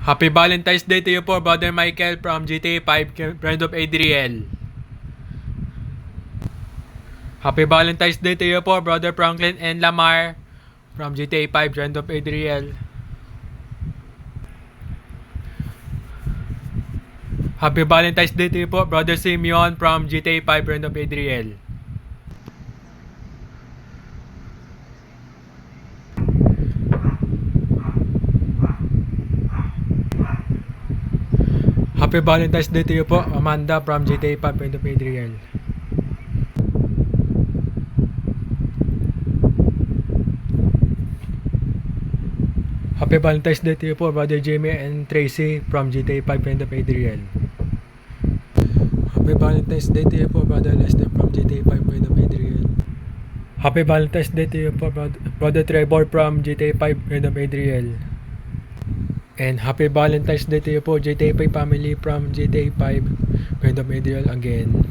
Happy Valentine's Day to you po, Brother Michael from GTA 5, friend of Adriel. Happy Valentine's Day to you po, Brother Franklin and Lamar from GTA 5, friend of Adriel. Happy Valentine's Day to you po, Brother Simeon from GTA 5, friend of Adriel. Happy Valentine's Day to you po, Amanda from GTA 5, friend of Adriel. Happy Valentine's Day to you po, Brother Jamie and Tracy from GTA 5, friend of Adriel. Happy Valentine's Day to you po, Brother Lester from GTA 5, friend of Adriel. Happy Valentine's Day to you po, Brother Trevor from GTA 5, friend of Adriel. And happy Valentine's Day to you po, GTA 5 family from GTA 5, friend of Adriel again.